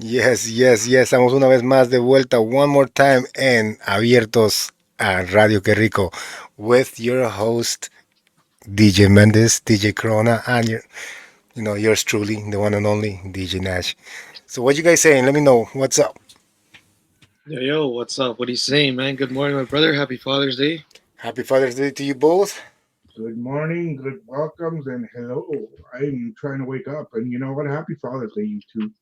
Yes, yes, yes. Estamos una vez más de vuelta, one more time en Abiertos a Radio Que Rico with your host DJ Mendes, DJ Corona, and yours truly, the one and only DJ Nash. So what you guys saying? Let me know what's up. Yo, what's up? What are you saying, man? Good morning, my brother. Happy Father's Day. Happy Father's Day to you both. Good morning, good welcomes, and hello. I'm trying to wake up, and you know what? Happy Father's Day, you two.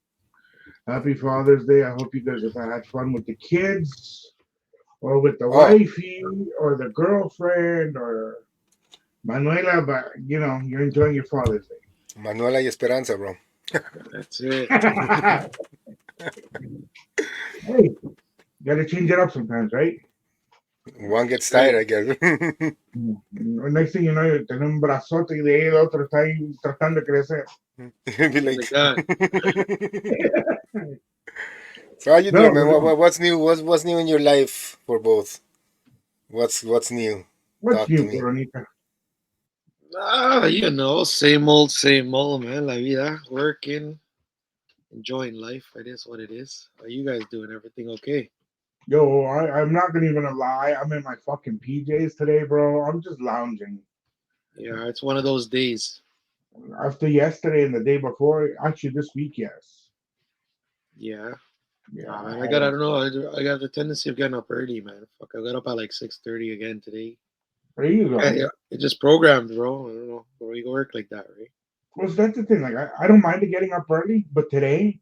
Happy Father's Day. I hope you guys have had fun with the kids, or with the Oh, wifey, or the girlfriend, or Manuela, but you're enjoying your Father's Manuela y Esperanza, bro. That's it. Day. Hey, gotta change it up sometimes, right? One That's gets right. tired, I guess. Next thing you know, you tener un brazote y de ahí el otro está ahí tratando de crecer. Be Oh my like, God. so how you No, doing, man? What's new? What's new in your life for both? What's new? what's Talk to new, me. Coronita? Same old, man. La vida, working, enjoying life. It is what it is. How you guys doing? Everything okay? Yo, I'm not gonna even lie. I'm in my fucking PJs today, bro. I'm just lounging. Yeah, it's one of those days. After yesterday and the day before, actually this week, yes. Yeah. Yeah, Nah, man. I I had got. a. I don't know. I got the tendency of getting up early, man. Fuck. I got up at like 6:30 again today. There you Yeah, go. yeah. It just programmed, bro. I don't know. Bro, you work like that, right? Was that the thing? Like, I don't mind getting up early, but today,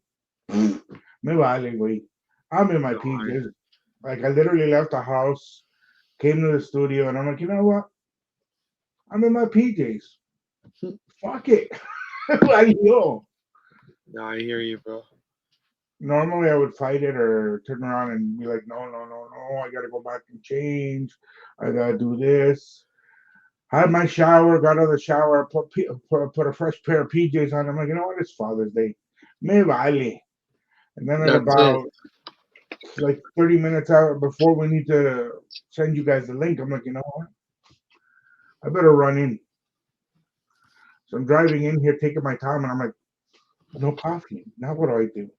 me vale, güey. I'm in my No, I. PJs. Like, I literally left the house, came to the studio, and I'm like, you know what? I'm in my PJs. Fuck it. Like, yo. No, I hear you, bro. Normally, I would fight it or turn around and be like, no, no, no, no. I gotta go back and change. I gotta do this. Had my shower, got out of the shower, put a fresh pair of PJs on. I'm like, you know what? It's Father's Day. Me vale. And then at That's it. about like 30 minutes out before we need to send you guys the link, I'm like, you know what? I better run in. So I'm driving in here, taking my time, and I'm like, no coffee. Now what do I do?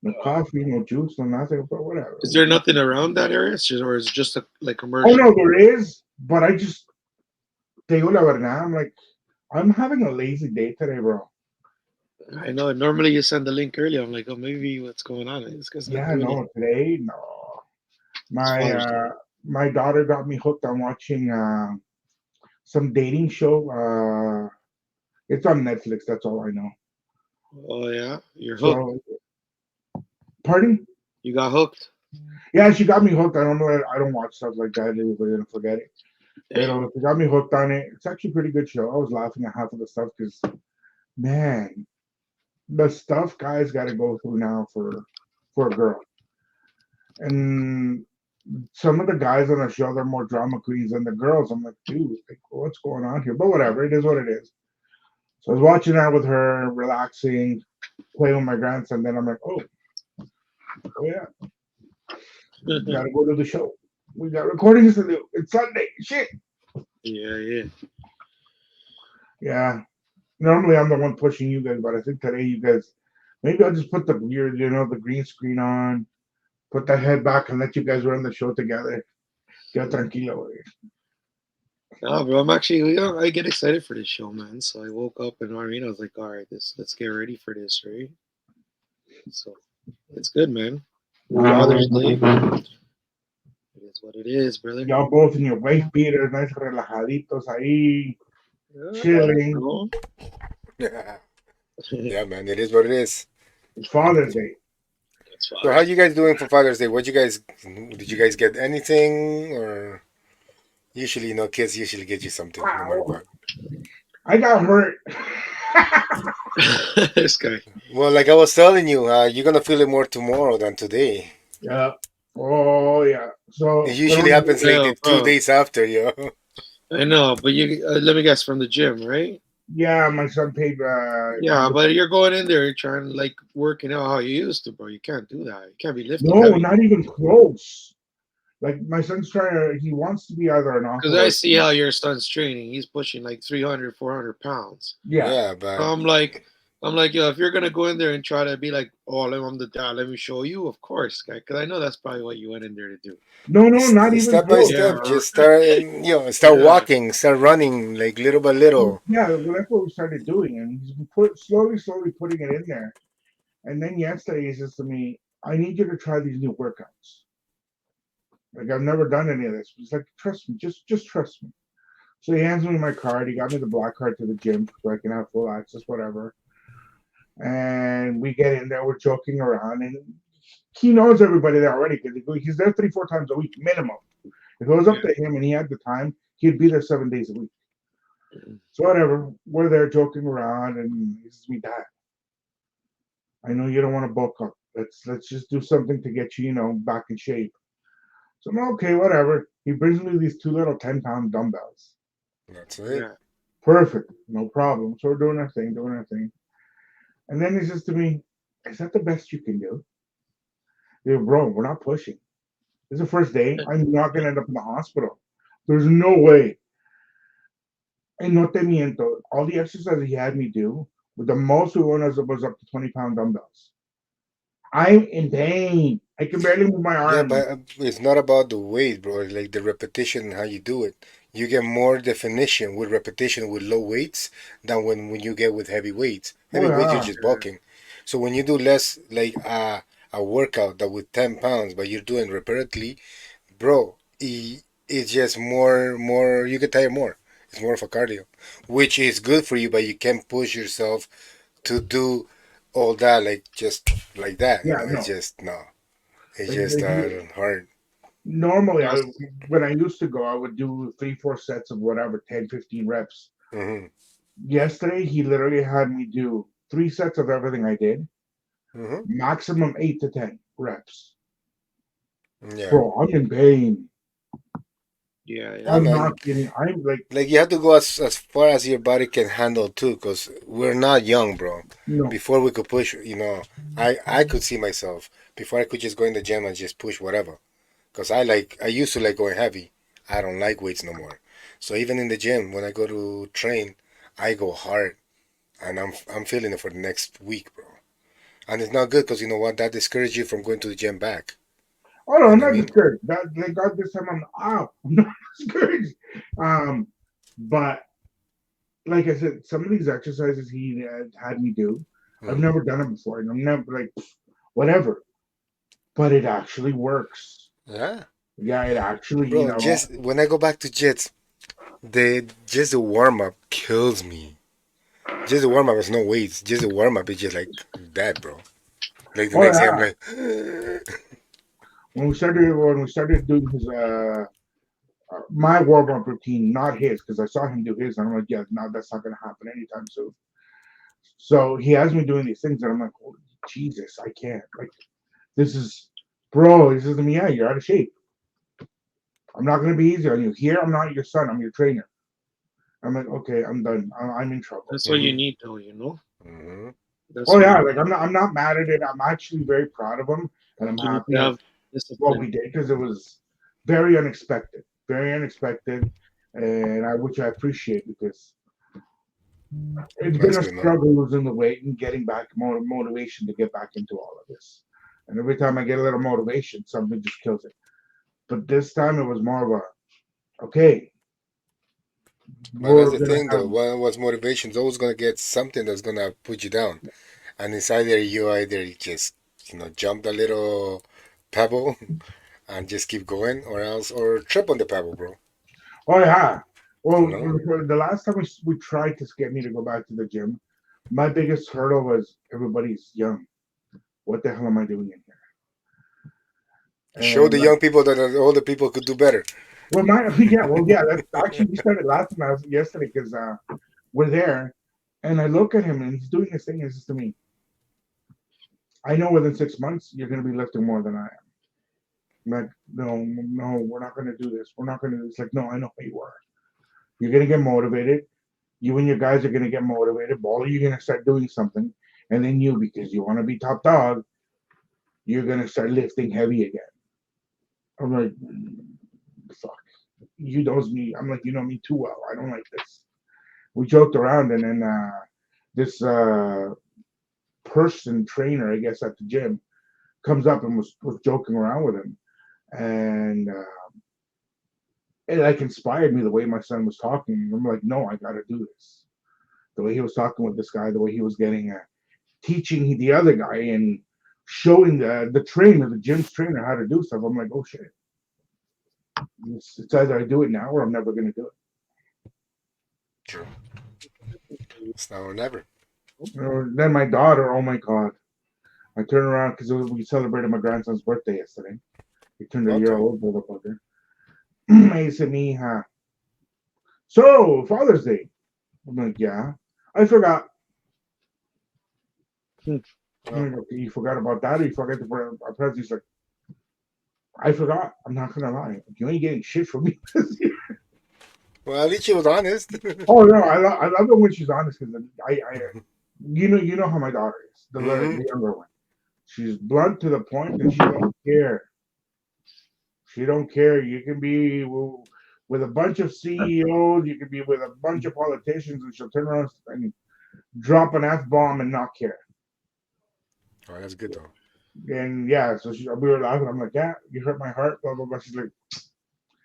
No coffee, no juice, no nothing, but whatever. Is there nothing around that area? Or is it just like Oh commercial? no, there is, but I just te digo la verdad. I'm like, I'm having a lazy day today, bro. I know. Normally you send the link early. I'm like, oh, maybe what's going on? This guy's not Yeah, doing it. no, today, no. It's My Father's Day. my daughter got me hooked on watching some dating show. It's on Netflix. That's all I know. Oh yeah, you're hooked. So, pardon? You got hooked. Yeah, she got me hooked. I don't watch stuff like that. We're gonna forget it. But Damn. she got me hooked on it. It's actually a pretty good show. I was laughing at half of the stuff because man, the stuff guys got to go through now for a girl, and some of the guys on the show they're more drama queens than the girls. I'm like, dude, like, what's going on here? But whatever, it is what it is. So I was watching that with her, relaxing, playing with my grandson. Then I'm like, oh yeah, gotta go to the show. We got recordings to do. It's Sunday. Shit. Yeah, yeah. Yeah. Normally I'm the one pushing you guys, but I think today you guys maybe I'll just put the green screen on, put the head back and let you guys run the show together. Queda tranquilo, güey. No, bro. I'm actually. I get excited for this show, man. So I woke up and I was like, all right, let's get ready for this, right? So it's good, man. Father's Day. It is what it is, brother. Y'all both in your wife beaters, nice relajaditos ahí, chilling. No. Yeah, yeah, man. It is what it is. It's Father's Day. It's So how Father's you guys doing for Father's Day? What you guys did you guys get anything or usually kids usually get you something no matter Wow. what. I got hurt. Day. This guy. Well, like I was telling you, you're gonna feel it more tomorrow than today. Yeah. Oh yeah. It So usually Corona, happens like Yeah, the two bro. days after, yo. I know, but you let me guess from the gym, right? yeah, my son paid Yeah, but you're going in there trying to like working out how you used to, bro. You can't do that. You can't be lifting no, heavy. not even close. Like my son's trying to he wants to be either an Because author I or see how your son's training. He's pushing like 300, 400 pounds. yeah. Yeah, So but I'm like, I'm like, yo, if you're gonna go in there and try to be like, oh, I'm the dad, let me show you, of course, guy, because I know that's probably what you went in there to do. No, no, not even Step by close. Yeah, step, just start, start yeah, walking, start running, like little by So, little. yeah, well, that's what we started doing, and he's been slowly putting it in there. And then yesterday he says to me, "I need you to try these new workouts. Like I've never done any of this." He's like, "Trust me, just trust me." So he hands me my card. He got me the black card to the gym so I can have full access, whatever. And we get in there, we're joking around, and he knows everybody there already because he's there 3, 4 times a week minimum. If it was up yeah. to him and he had the time, he'd be there 7 days a week. So whatever, we're there joking around, and he says, "Me, Dad, I know you don't want to bulk up. Let's just do something to get you, back in shape." So I'm okay, whatever. He brings me these two little 10-pound dumbbells. That's it. Yeah. Perfect, no problem. So we're doing our thing. And then he says to me, "Is that the best you can do?" Yeah, bro, we're not pushing. This is the first day. I'm not gonna end up in the hospital. There's no way. And no te miento. All the exercises he had me do, with the most we went was up to 20-pound dumbbells. I'm in pain. I can barely move my Yeah, arms. but it's not about the weight, bro. It's like the repetition and how you do it. You get more definition with repetition with low weights than when you get with heavy weights. Oh Heavy weights, you're yeah. just bulking. So when you do less, like a workout that with 10 pounds, but you're doing repeatedly, bro, it's just more. You get tired more. It's more of a cardio, which is good for you, but you can't push yourself to do all that like just like that. Yeah, It's no. just no. It's just Like, hard. normally That's when I used to go, I would do 3, 4 sets of whatever, 10, 15 reps. Hmm. Yesterday he literally had me do 3 sets of everything I did, Hmm. maximum 8 to 10 reps. Yeah. Bro, I'm in pain. yeah, yeah. Yeah, I'm man. not kidding. I'm like, Like you have to go as far as your body can handle too, cause we're not young, bro. no. Before we could push, I could see myself before I could just go in the gym and just push whatever. Cause I used to like going heavy. I don't like weights no more. So even in the gym when I go to train, I go hard, and I'm feeling it for the next week, bro. And it's not good, cause you know what? That discourages you from going to the gym back. Oh no, You I'm know what I not mean? discouraged. That thank God this time I'm out. I'm not discouraged. But like I said, some of these exercises he had me do, I've Hmm. never done it before, and I'm never like whatever. But it actually works. Yeah, Yeah, it actually, bro. Just when I go back to jits, the warm up kills me. Just the warm up is no weights. Just the warm up is just like that, bro. Like the Oh next day, I'm yeah. like, When we started doing his my warm up routine, not his, because I saw him do his, and I'm like, yeah, no, that's not gonna happen anytime soon. So he has me doing these things, and I'm like, oh, Jesus, I can't. Like this is, bro. He says to me, yeah, you're out of shape. I'm not gonna be easy on you. Here, I'm not your son. I'm your trainer. I'm like, okay, I'm done. I'm in trouble. that's what you mm-hmm, need, though. You know, mm-hmm. that's Oh what you yeah, need. like I'm not mad at it. I'm actually very proud of him, and I'm You need to happy with have what discipline. we did because it was very unexpected, and which I appreciate because it's been That's a good, man. struggle losing the weight and getting back motivation to get back into all of this. And every time I get a little motivation, something just kills it. But this time it was more of a okay, But that's we're the gonna thing, have though. One was motivation is always gonna get something that's gonna put you down, and it's either you just jump the little pebble and just keep going, or else or trip on the pebble, bro. oh yeah. You Well, know. the last time we tried to get me to go back to the gym, my biggest hurdle was everybody's young. What the hell am I doing in here? Show And the like, young people that the older people could do better. well, yeah. That's actually we started laughing yesterday because we're there, and I look at him and he's doing this thing. And he says to me, "I know within 6 months you're going to be lifting more than I am." I'm like, no, no, we're not going to do this. We're not going to do this. Like, no, I know who you are. You're going to get motivated. You and your guys are going to get motivated. Baller, you're going to start doing something, and then you, because you want to be top dog, you're going to start lifting heavy again. I'm like, fuck. You knows me. I'm like, you know me too well. I don't like this. We joked around, and then this person trainer, I guess, at the gym, comes up and was joking around with him, and it like inspired me the way my son was talking. I'm like, no, I got to do this. The way he was talking with this guy, the way he was getting teaching the other guy and showing the trainer, the gym's trainer, how to do stuff. I'm like, oh shit, it's either I do it now or I'm never gonna do it. True. It's now or never. Then my daughter, oh my god, I turned around because we celebrated my grandson's birthday yesterday. He turned a year Okay. old, motherfucker. He said, me, so Father's Day. I'm like, yeah. I forgot. Hmm. Oh. You forgot about that? Or you forgot to put a present? He's like, I forgot. I'm not gonna lie. You ain't getting shit from me this year. Well, at least she was honest. Oh no, I love it when she's honest because you know how my daughter is, Hmm. the younger one. She's blunt to the point, and she don't care. She don't care. You can be with a bunch of CEOs, you can be with a bunch of politicians, and she'll turn around and drop an F bomb and not care. Oh, that's good though. And yeah, so we were laughing. I'm like, yeah, you hurt my heart. Blah blah blah. She's like,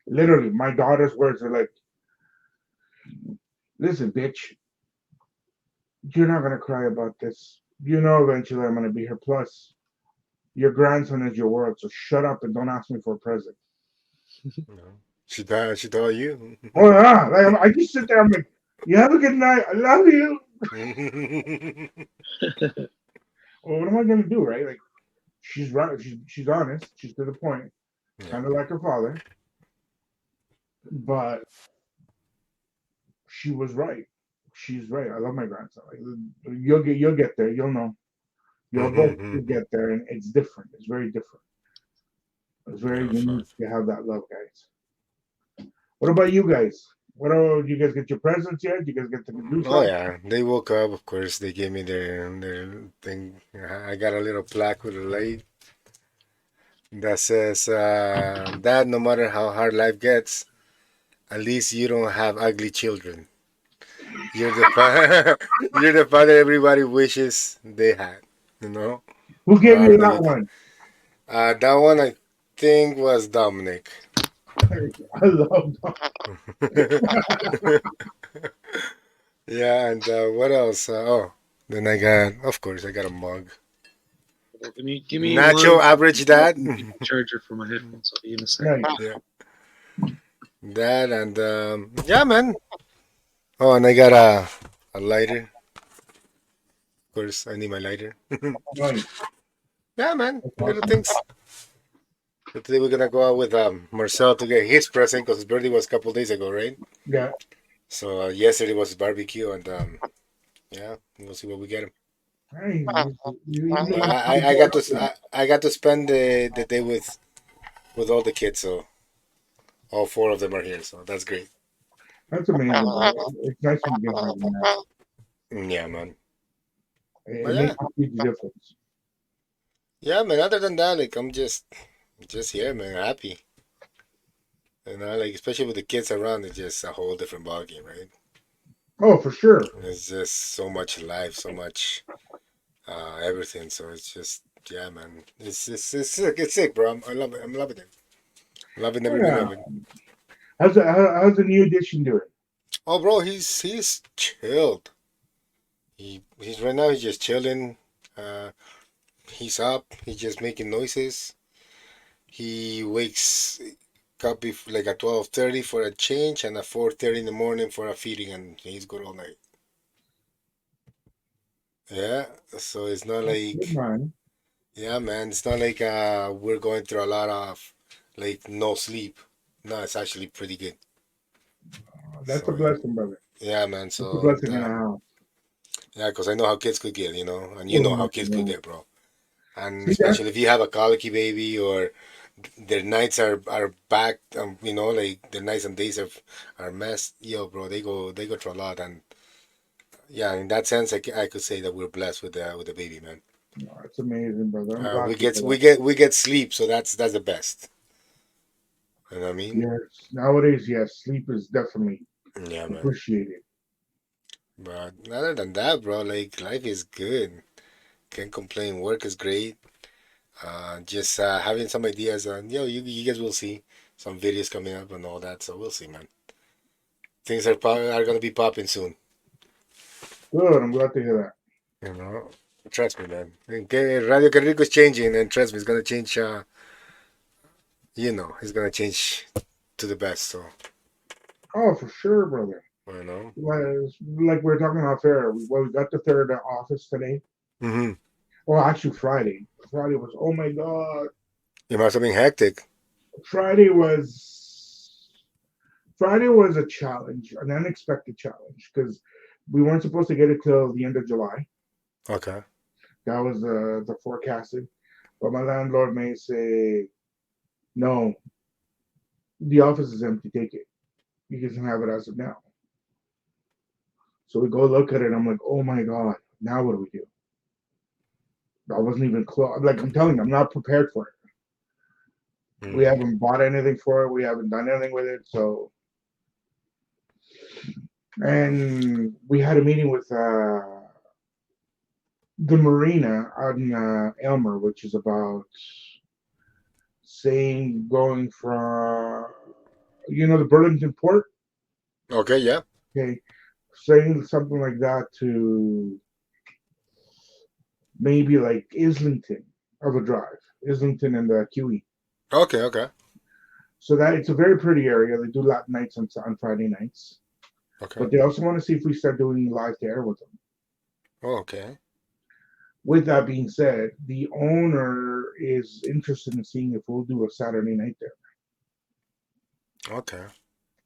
literally, my daughter's words are like, listen, bitch, you're not gonna cry about this. You know, eventually I'm gonna be here. Plus, your grandson is your world. So shut up and don't ask me for a present. No. She thought you. Oh yeah, like I just sit there. I'm like, you have a good night. I love you. Well, what am I gonna do, right? Like, she's right. She's honest. She's to the point. Yeah. Kind of like her father, but she was right. She's right. I love my grandson. Like, you'll get there. You'll know. You'll eventually get there, and it's different. It's very different. It's very Yeah, unique fuck. to have that love, guys. What about you guys? What are you guys get your presents yet? You guys get to do Oh something? yeah, they woke up. Of course, they gave me their thing. I got a little plaque with a light that says that no matter how hard life gets, at least you don't have ugly children. You're the you're the father everybody wishes they had. You know. Who Or gave I you don't know. that You can. one? That one I think was Dominic. I love that. Yeah, and what else? Oh, then I got, of course, I got a mug. Well, give me Nacho, one average dad. charger for my headphones. I'll be in a sec. Nice. Yeah, that and yeah, man. Oh, and I got a lighter. Of course, I need my lighter. Nice. Yeah, man. That's Little awesome. things. So today we're gonna go out with Marcel to get his present because his birthday was a couple days ago, right? Yeah. So yesterday was his barbecue, and yeah, we'll see what we get him. Hey, you But know, I got to spend the day with all the kids, so all four of them are here, so that's great. that's amazing, bro. It's nice when you get having that. Yeah, man. It But makes yeah, a huge difference. yeah, man. Other than that, like I'm just here, man. Happy, like especially with the kids around, it's just a whole different ballgame, right? Oh, for sure. It's just so much life, so much everything. So it's just yeah, man. It's sick. It's sick, bro. I love it. I'm loving it. Loving every minute Yeah. of it. How's the new edition doing? Oh, bro, he's chilled. He's right now. He's just chilling. Uh, he's up. He's just making noises. He wakes up like at 12:30 for a change and at 4:30 in the morning for a feeding, and he's good all night. Yeah, so it's not That's good, like man. yeah, man. It's not like we're going through a lot of like no sleep. No, it's actually pretty good. That's a So blessing, brother. yeah, man. That's a So blessing in a house. yeah, because I know how kids could get, and you Oh know how my kids could God. get, bro. And See that? especially if you have a colicky baby or their nights are back, like their nights and days are messed. Yo, bro, they go through a lot, and yeah, in that sense, I could say that we're blessed with the baby, man. No, that's amazing, brother. I'm glad We to get hear we that. get we get sleep, so that's the best. You know what I mean? Yes. Nowadays, yes, sleep is definitely Yeah, man. appreciated. But other than that, bro, like life is good. Can't complain. Work is great. Just having some ideas. You guys will see some videos coming up and all that. So we'll see, man. Things are gonna be popping soon. Good. I'm glad to hear that. You know, trust me, man. Okay, Radio Carrico is changing, and trust me, it's gonna change. It's gonna change to the best. So Oh, for sure, brother. you know. Like we were talking off air. We got the third office today. Mm-hmm. Well, actually, Friday. Friday was, oh my God. It must have been hectic. Friday was Friday was a challenge, an unexpected challenge, because we weren't supposed to get it till the end of July. Okay. That was the forecasted. But my landlord may say, no, the office is empty. Take it. You can have it as of now. So we go look at it. I'm like, oh my God. Now what do we do? I wasn't even close. Like I'm telling you, I'm not prepared for it. We Mm. haven't bought anything for it. We haven't done anything with it. So, and we had a meeting with the marina on Elmer, which is about saying going from the Burlington port, Okay. Yeah. okay, saying something like that to maybe like Islington of a drive, Islington and the QE. Okay. Okay. So that it's a very pretty area. They do Latin nights on Friday nights, Okay. but they also want to see if we start doing live to air with them. Okay. With that being said, the owner is interested in seeing if we'll do a Saturday night there. Okay.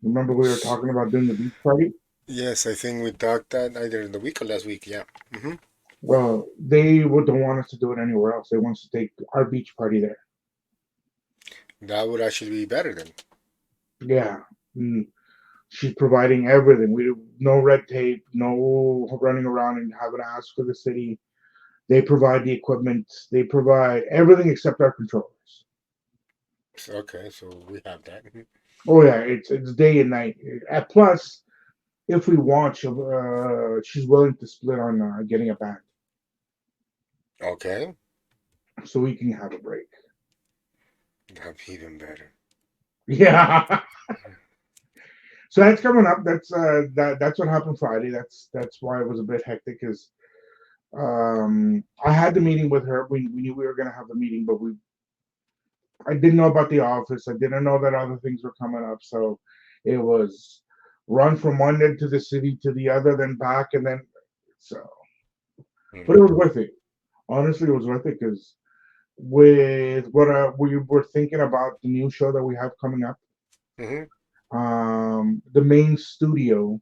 Remember we were talking about doing the beach party? Yes, I think we talked that either in the week or last week. Yeah. Mm-hmm. Well, they don't want us to do it anywhere else. They want us to take our beach party there. That would actually be better then. Yeah. Mm. She's providing everything. We no red tape, no running around and having to ask for the city. They provide the equipment. They provide everything except our controllers. Okay, so we have that. Mhm. Oh yeah, it's day and night. Plus, if we want, she's willing to split on getting a band Okay, so we can have a break. that'd be even better. Yeah. So that's coming up. That's what happened Friday. That's why it was a bit hectic because I had the meeting with her. We knew we were gonna have the meeting, but I didn't know about the office. I didn't know that other things were coming up. So it was run from one end to the city to the other, then back, and then so. But it Mm-hmm. was worth it. Honestly, it was worth it because with what we were thinking about the new show that we have coming up, Mm-hmm. the main studio.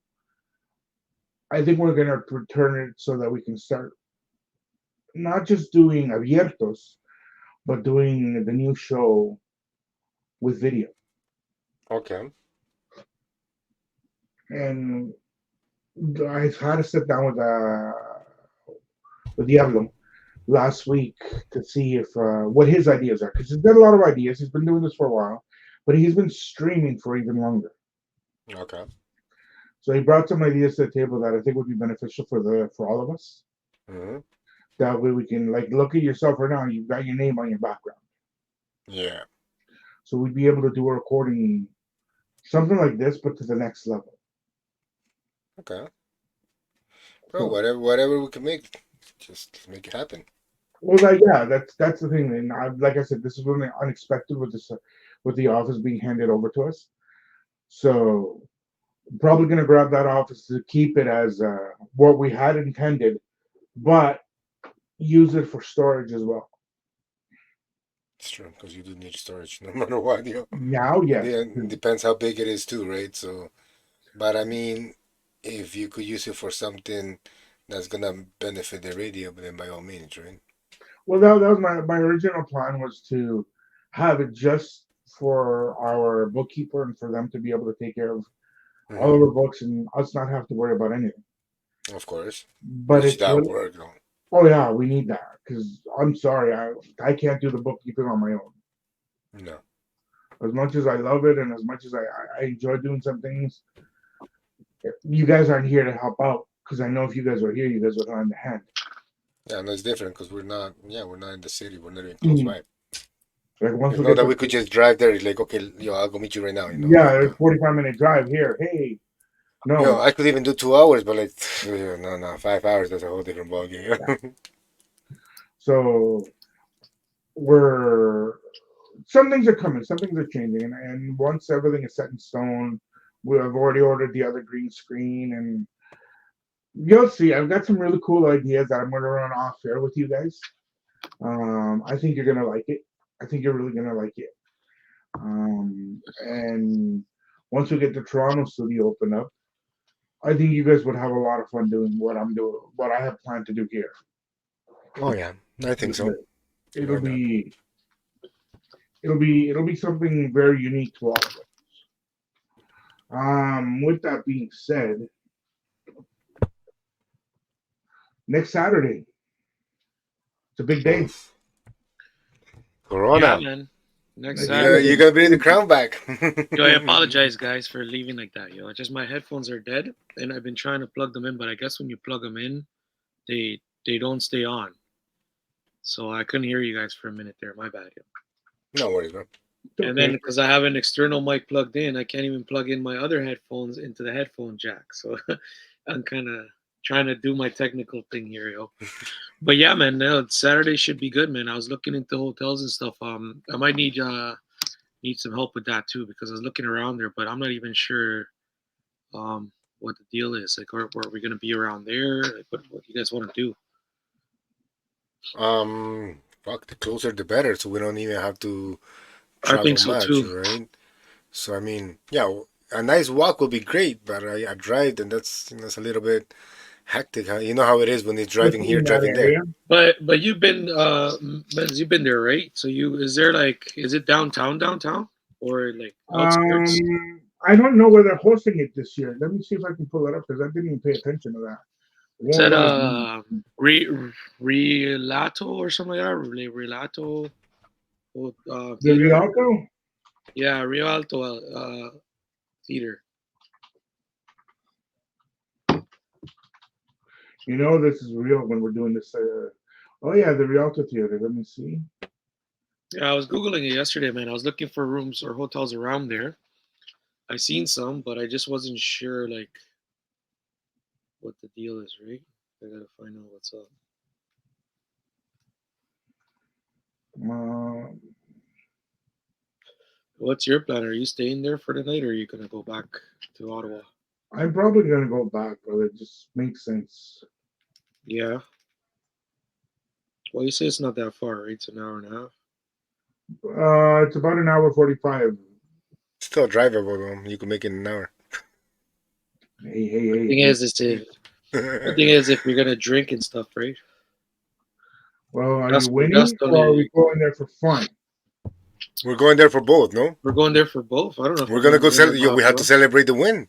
I think we're gonna return it so that we can start not just doing abiertos, but doing the new show with video. Okay. And I had to sit down with Diablo last week to see if what his ideas are because he's got a lot of ideas. He's been doing this for a while, but he's been streaming for even longer. Okay. So he brought some ideas to the table that I think would be beneficial for all of us. Mm-hmm. That way we can like look at yourself right now. You've got your name on your background, Yeah. so we'd be able to do a recording something like this, but to the next level. Okay. Bro, So, whatever we can make, just make it happen. well, yeah, that's the thing. And like I said, this is really unexpected with this, with the office being handed over to us. So, I'm probably gonna grab that office to keep it as what we had intended, but use it for storage as well. It's true, because you do need storage no matter what, Now, And yes, then it depends how big it is too, right? So, but I mean, if you could use it for something that's gonna benefit the radio, then by all means, right? well, that was my original plan was to have it just for our bookkeeper and for them to be able to take care of all Mm-hmm. of our books and us not have to worry about anything. Of course. But Which it's that really, worked though. oh yeah, we need that because I'm sorry, I can't do the bookkeeping on my own. No. As much as I love it and as much as I enjoy doing some things, you guys aren't here to help out because I know if you guys were here, you guys would lend a hand. Yeah, no, it's different because we're not. Yeah, we're not in the city. We're not even close Mhm. by. Like once It's we not get that to we could just drive there. It's like, okay, I'll go meet you right now. yeah, Like, it's 45-minute drive here. Hey, no, I could even do 2 hours, but like, no, 5 hours. That's a whole different ballgame. so we're some things are coming, some things are changing, and once everything is set in stone, we have already ordered the other green screen, and you'll see. I've got some really cool ideas that I'm going to run off air with you guys. I think you're gonna like it. I think you're really gonna like it. And once we get the Toronto studio open up, I think you guys would have a lot of fun doing what I'm doing, what I have planned to do here. Oh yeah, I think so. It'll Why not? be it'll be something very unique to all of us. With that being said, next Saturday, it's a big day. Oof. Yeah, Corona. man. Next Next You Saturday. Saturday. gotta bring the crown back. Yo, I apologize, guys, for leaving like that. Yo, just my headphones are dead, and I've been trying to plug them in, but I guess when you plug them in, they don't stay on. So I couldn't hear you guys for a minute there. My bad. Yo. No worries, bro. It's And then okay. because I have an external mic plugged in, I can't even plug in my other headphones into the headphone jack. So I'm kind of trying to do my technical thing here, yo. But yeah, man, no, Saturday should be good, man. I was looking into hotels and stuff. I might need some help with that too because I was looking around there, but I'm not even sure what the deal is. Like, are we gonna be around there? Like, what you guys want to do? Fuck, the closer the better, so we don't even have to I think travel so much, too. right? So I mean, yeah, a nice walk would be great, but I drive, and that's a little bit hectic. Huh? You know how it is when it's driving Especially here, in that driving there. area. But you've been Menz, you've been there, right? So is it downtown or like outskirts? I don't know where they're hosting it this year. Let me see if I can pull it up because I didn't even pay attention to that. Is Won't that let me. Re Relato or something like that? Relato, The theater. Rialto? Yeah, Rio Alto theater. You know this is real when we're doing this. Oh yeah, the Rialto Theater. Let me see. Yeah, I was googling it yesterday, man. I was looking for rooms or hotels around there. I seen some, but I just wasn't sure like what the deal is, right? I gotta find out what's up. Uh, What's your plan? Are you staying there for the night, or are you gonna go back to Ottawa? I'm probably gonna go back, brother. It just makes sense. Yeah. Well, you say it's not that far, right? It's an hour and a half. It's about an hour 45. Still drivable, though. You can make it in an hour. Hey, hey, The hey, thing hey. is, the thing is, if you're gonna drink and stuff, right? Well, are you That's winning the or are only. we going there for fun? We're going there for both, no? We're going there for both. I don't know if We're we're gonna gonna go win or we not, have to bro. celebrate the win.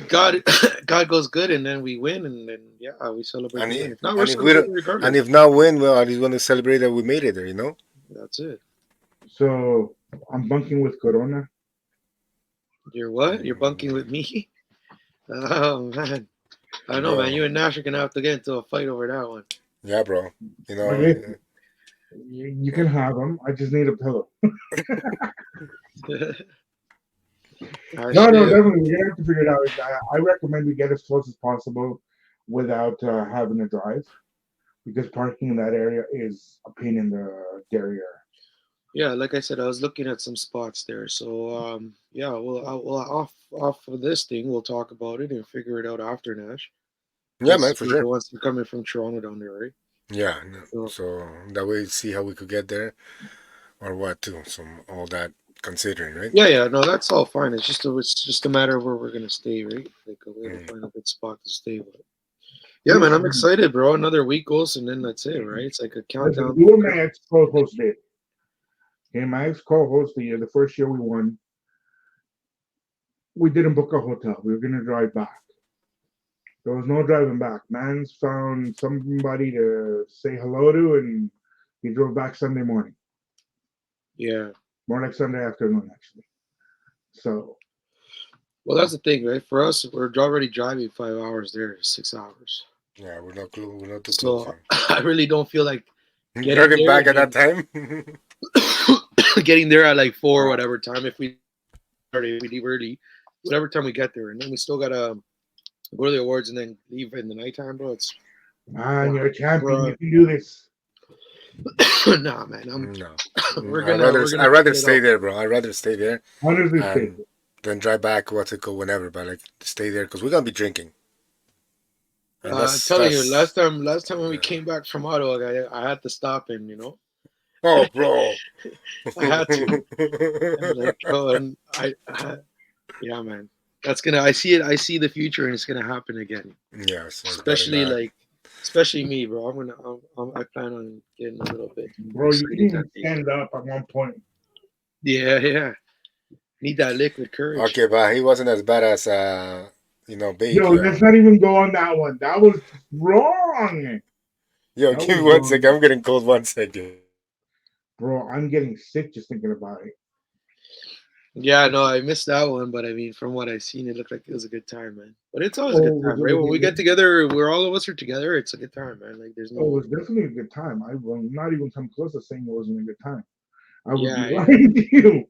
God, God goes good, and then we win, and then yeah, we celebrate And the i- win. If not, we're and if we don't, celebrating and regardless. if not win, well, at least want to celebrate that we made it there. That's it. So I'm bunking with Corona. You're what? You're bunking Mm, with me? Oh man, I don't know, man. bro. You and Nash are gonna have to get into a fight over that one. Yeah, bro. Okay, you can have them. I just need a pillow. No, no, Actually, definitely. We're gonna have to figure it out. I recommend we get as close as possible without having to drive because parking in that area is a pain in the derriere. yeah, like I said, I was looking at some spots there. So yeah, well, off of this thing, we'll talk about it and figure it out after Nash, yeah, man, because for you're the sure. ones who coming from Toronto down there, right? Yeah, no. So So that way, see how we could get there or what too. So all that considering, right? yeah, no, that's all fine. It's just a matter of where we're gonna stay, right? Like we gotta Mm. find a good spot to stay. But yeah, man, I'm Listen, excited, bro. Another week goes, and then that's it, right? It's like a listen. countdown You to and my Christmas. ex co-host did. Okay, my ex co-host the first year we won, we didn't book a hotel. We were gonna drive back. There was no driving back. Man's found somebody to say hello to, and he drove back Sunday morning. Yeah. More like Sunday afternoon, actually. So Well, that's the thing, right? For us, we're already driving 5 hours there, 6 hours. Yeah, we're not too close. So I really don't feel like Huh? getting Driving there back and at that then time. getting there at like 4 whatever time if we leave early, whatever time we get there, and then we still gotta go to the awards and then leave in the nighttime, bro. It's Man, nah, you're a champion. bro. You can do this. Nah, man. No, We're I'd gonna rather chill it stay out. there, bro. I'd rather stay there Honestly and speaking. then drive back. What's it called? Whenever, but like stay there because we're gonna be drinking, and Telling you, that's last time when we yeah. came back from Ottawa, I had to stop and Oh, bro. I had to. And like, bro, and yeah, man. That's gonna. I see it. I see the future, and it's gonna happen again. Yeah, so it's better Especially not. like, especially me, bro. I plan on getting a little bit Bro, you can excited that even day. stand up at one point. Yeah, yeah. Need that liquid courage. Okay, but he wasn't as bad as Big. Yo, let's not even go on that one. That was wrong. Yo, That give was me one wrong. second. I'm getting cold. 1 second. Bro, I'm getting sick just thinking about it. Yeah, no, I missed that one, but I mean, from what I've seen, it looked like it was a good time, man. But it's always a good Oh, time, right? When we get together, we're all of us are together. It's a good time, man. Like, there's it no, was definitely a good time. I will not even come close to saying it wasn't a good time. I would be yeah, yeah. lying to you.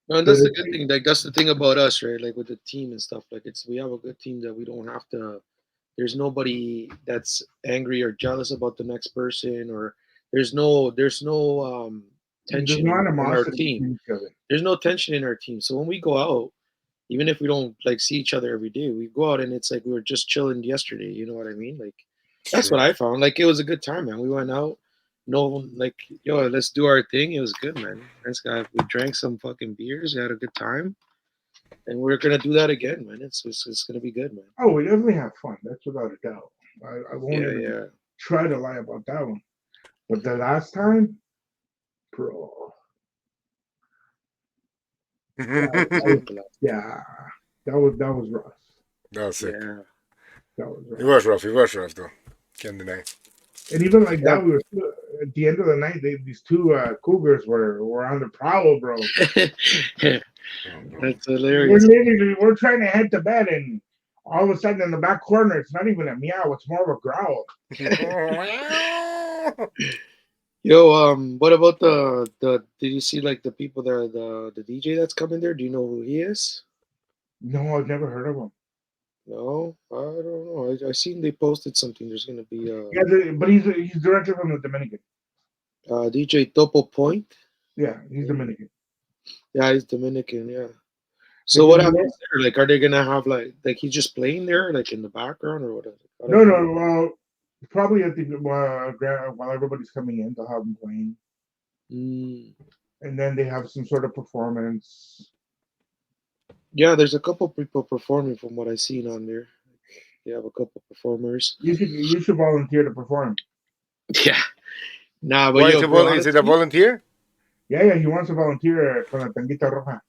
No, and But that's the good thing. Like, that's the thing about us, right? Like with the team and stuff. Like, we have a good team that we don't have to. There's nobody that's angry or jealous about the next person, or there's no there's tension no in our animosity team. between each other. There's no tension in our team. So when we go out, even if we don't like see each other every day, we go out and it's like we were just chilling yesterday. You know what I mean? Like It's that's what true. I found. Like it was a good time, man. We went out. No one like yo, let's do our thing. It was good, man. We drank some fucking beers. We had a good time, and we're gonna do that again, man. It's gonna be good, man. Oh, we definitely have fun. That's without a doubt. I won't Yeah, even yeah. try to lie about that one. But the last time, bro, What was the last time? yeah, that was rough. That was sick. Yeah, That was It rough. was rough. It was rough, though. Can't deny. And even like yeah. that, we were still, at the end of the night. These two cougars were on the prowl, bro. Oh, bro. That's We're hilarious. literally we're trying to head to bed, and all of a sudden in the back corner, it's not even a meow; it's more of a growl. Yo, what about the? Did you see like the people there, the DJ that's coming there? Do you know who he is? No, I've never heard of him. No, I don't know. I seen they posted something. There's gonna be Yeah, but he's directly from the Dominican. DJ Topo Point. Yeah, he's Dominican. Yeah, he's Dominican. Yeah. So Like, what happens there? Like, are they gonna have like he's just playing there, like in the background, or what? How does no, it work? no. Well, probably at the while everybody's coming in, they'll have him playing, Mm. and then they have some sort of performance. Yeah, there's a couple people performing from what I seen on there. They have a couple performers. You should volunteer to perform. Yeah. Nah, but Why is yo, it? bro, Is it a honestly, volunteer? Yeah, yeah. He wants to volunteer con la tanguita roja.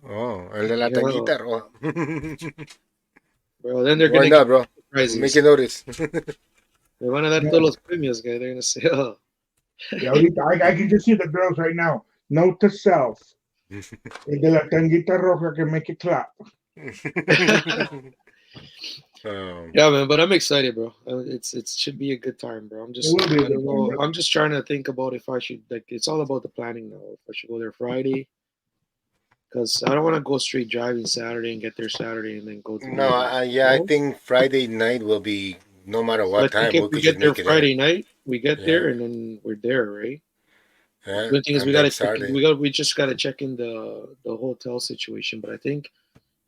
Oh, el de la yo, tanguita roja. bro, then they're Why gonna give not, bro? Make prizes. it notice. Me van a dar todos los premios, guy. They're gonna say, oh. Yeah, I can just see the girls right now. Note to self: el de la tanguita roja que make it clap. um, Yeah, man. But I'm excited, bro. It should be a good time, bro. It will be a I good don't time, know. brother. I'm just trying to think about if I should like. It's all about the planning now. If I should go there Friday, because I don't want to go straight driving Saturday and get there Saturday and then go to the no, event. yeah, I think Friday night will be no matter So I what think time if we we could just get there make it there. Friday night, we get Yeah, there and then we're there, right? yeah, The thing is, we and then gotta check in. Saturday. We just gotta check in the hotel situation. But I think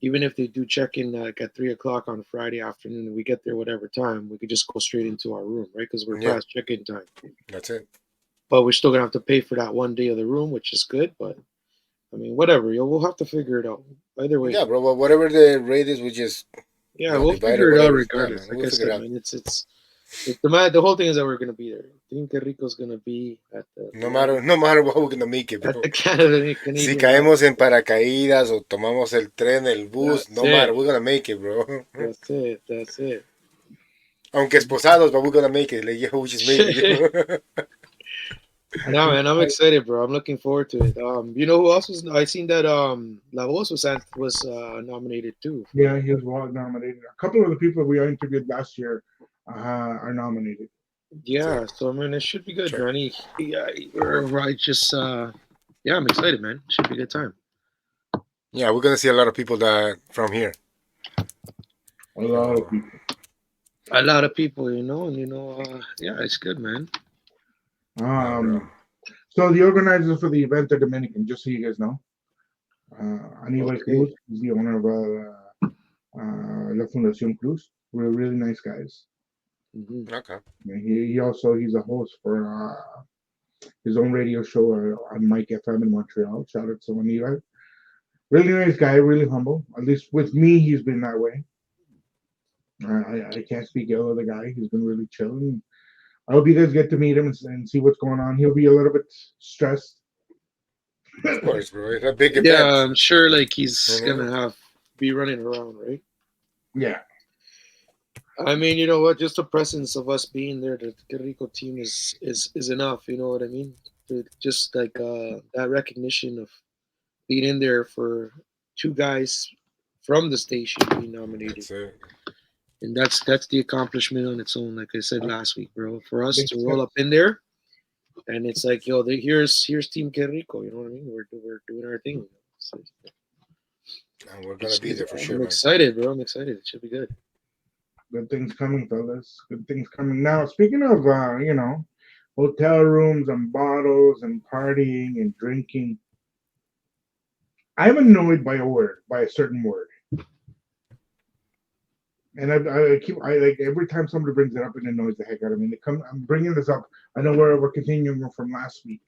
even if they do check in like at 3 o'clock on Friday afternoon, and we get there whatever time, we could just go straight into our room, right? Because we're Yeah, past check-in time. that's it. But we're still gonna have to pay for that one day of the room, which is good. But I mean, whatever, yo, we'll have to figure it out. Either way, Yeah, bro. Well, whatever the rate is, we just yeah, we'll divide it. figure it out Whatever. Yeah, regardless. man, Like we'll I figure it said, out. man, the whole thing is that we're gonna be there. Team Que Rico's gonna be at No matter, no matter what, we're gonna make it, at bro. the Canada Si Canadian caemos en Basketball. paracaídas o tomamos el tren, el bus, That's no matter, it. we're gonna make it, bro. That's it. That's it. Aunque esposados, but we're gonna make it. Like, yeah, we just made it. I No, think man, I'm excited, bro. I'm looking forward to it. You know who else was? I seen that La Voz was nominated too. yeah, he was well nominated. A couple of the people we interviewed last year are nominated. So, Yeah, so I mean, it should be good, check. Johnny. Yeah, I just, yeah, I'm excited, man. Should be a good time. Yeah, we're gonna see a lot of people that from here. A lot of So, people. A lot of people, and yeah, it's good, man. yeah, bro. Um, so the organizers for the event are Dominican, just so you guys know. Aníbal Okay. Cruz is the owner of La Fundación Cruz. We're really nice guys. Hmm. Okay. And he's a host for his own radio show on Mike FM in Montreal. Shout out to Aníbal. Really nice guy, really humble. At least with me, he's been that way. I can't speak ill of the guy. He's been really chill. And I hope you guys get to meet him and see what's going on. He'll be a little bit stressed. Of course, bro. It's a big Yeah, event. I'm sure like You he's know. gonna have be running around, right? Yeah, I mean, you know what? Just the presence of us being there, the Que Rico team is enough. You know what I mean? Just like that recognition of being in there for two guys from the station being nominated, That's it. and that's the accomplishment on its own. Like I said last week, bro, for us big to roll up steps. in there, and it's like, yo, here's Team Que Rico. You know what I mean? We're doing our thing. So And we're gonna be there for sure, I'm man. excited, bro. I'm excited. It should be good. Good things coming, fellas. Good things coming. Now, speaking of, hotel rooms and bottles and partying and drinking, I'm annoyed by a word, by a certain word. And I like every time somebody brings it up, it annoys the heck out of me. I'm bringing this up. I know we're continuing from last week,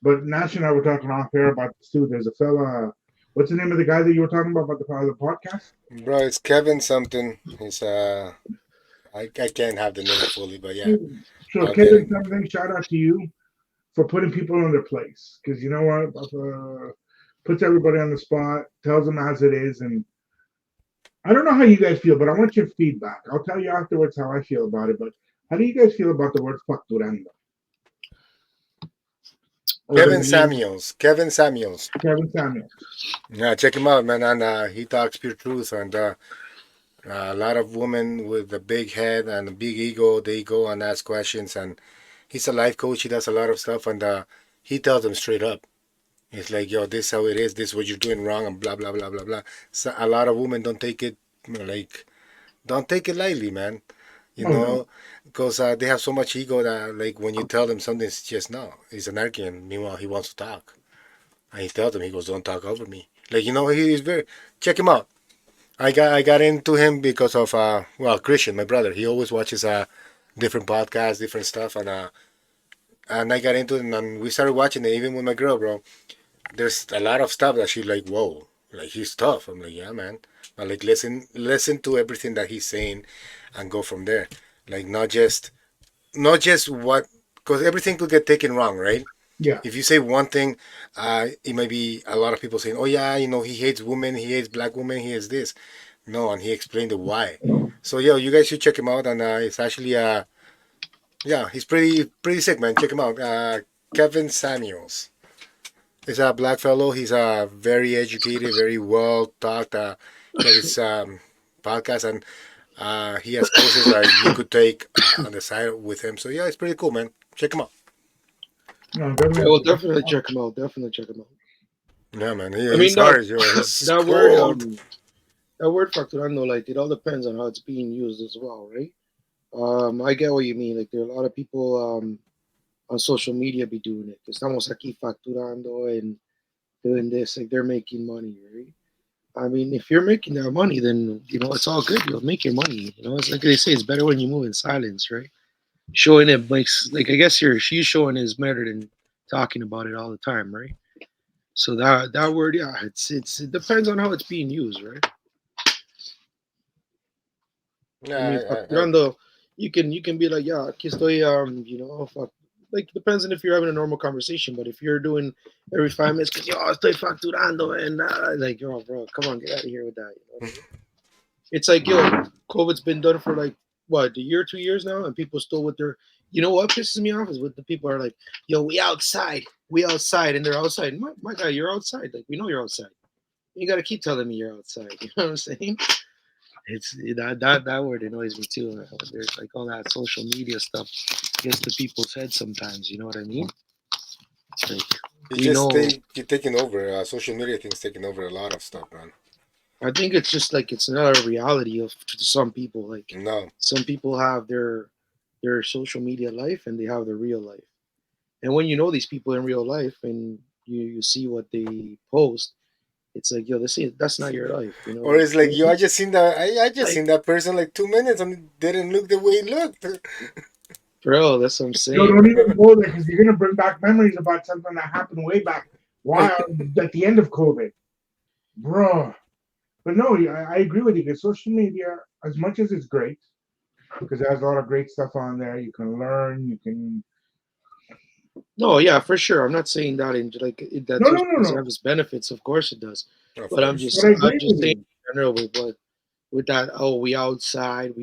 but Nash and I were talking off air about this too. There's a fella. What's the name of the guy that you were talking about the podcast? Bro, it's Kevin something. He's I can't have the name fully, but yeah, So I'll get Kevin, it. something shout out to you for putting people in their place, because you know what, puts everybody on the spot, tells them as it is, and I don't know how you guys feel, but I want your feedback. I'll tell you afterwards how I feel about it. But how do you guys feel about the word facturando? Or the Kevin name Samuels. Kevin Samuels. Kevin Samuels? Yeah, check him out, man. And he talks pure truth. And a lot of women with a big head and a big ego, they go and ask questions. And he's a life coach. He does a lot of stuff. And he tells them straight up. It's like, yo, this is how it is. This is what you're doing wrong, and blah blah blah blah blah. So a lot of women don't take it like don't take it lightly, man. You Oh no, know, because they have so much ego that like when you tell them something, it's just no. He's an American. Meanwhile, he wants to talk, and he tells them, he goes, "Don't talk over me." Like he's very. Check him out. I got into him because of Christian, my brother. He always watches different podcasts, different stuff, and I got into it, and we started watching it even with my girl, bro. There's a lot of stuff that she's like, whoa, like he's tough. I'm like, yeah, man. But like, listen to everything that he's saying, and go from there. Like, not just what, because everything could get taken wrong, right? yeah, If you say one thing, it might be a lot of people saying, oh yeah, he hates women, he hates black women, he hates this. No, and he explained the why. So yeah, you guys should check him out, and it's actually yeah, he's pretty sick, man. Check him out, Kevin Samuels. He's a black fellow. He's very educated, very well taught. He has his podcast, and he has courses that you could take on the side with him. So yeah, it's pretty cool, man. Check him out. no, Yeah, definitely. well, definitely check him out. Definitely check him out. Yeah, man. I He's mean, that hard. Yo. He's that word cold. that word facturando, like it all depends on how it's being used as well, right? I get what you mean. Like there are a lot of people on social media be doing it. Estamos aquí facturando and doing this, like they're making money, right? I mean, if you're making that money, then it's all good. You'll make your money. It's like they say, it's better when you move in silence, right? Showing it makes like I guess she's showing is better than talking about it all the time, right? So that word, yeah, it depends on how it's being used, right? I mean, Yeah, facturando, you can be like, yeah, aquí estoy, fuck. Like depends on if you're having a normal conversation, but if you're doing every 5 minutes, cause yo, estoy facturando, and like, yo, bro, come on, get out of here with that. You know what I mean? It's like, yo, COVID's been done for like what, a year, 2 years now, and people still with their. You know what pisses me off is with the people are like, yo, we outside, and they're outside. My guy, you're outside. Like we know you're outside. You got to keep telling me you're outside. You know what I'm saying? It's that word annoys me too. There's like all that social media stuff gets to people's heads sometimes. You know what I mean? It's like You we just know. you're taking over. Social media thing's taking over a lot of stuff, man. I think it's just like it's not a reality of to some people. Like No. some people have their social media life and they have their real life. And when you know these people in real life and you see what they post, it's like yo, that's not your life. You know, Or like it's like, yo, I just seen that. I just like seen that person like 2 minutes and it didn't look the way it looked. bro, that's what I'm Yo, saying. don't even go there because you're gonna bring back memories about something that happened way back. Why at the end of COVID, bro? But no, I agree with you. Because social media, as much as it's great, because it has a lot of great stuff on there. You can learn. You can. No, yeah, for sure. I'm not saying that in like that No, no, social no, doesn't no. have its benefits. Of course it does, Of but course. But I I'm agree just with saying you. in general with that. Oh, we outside,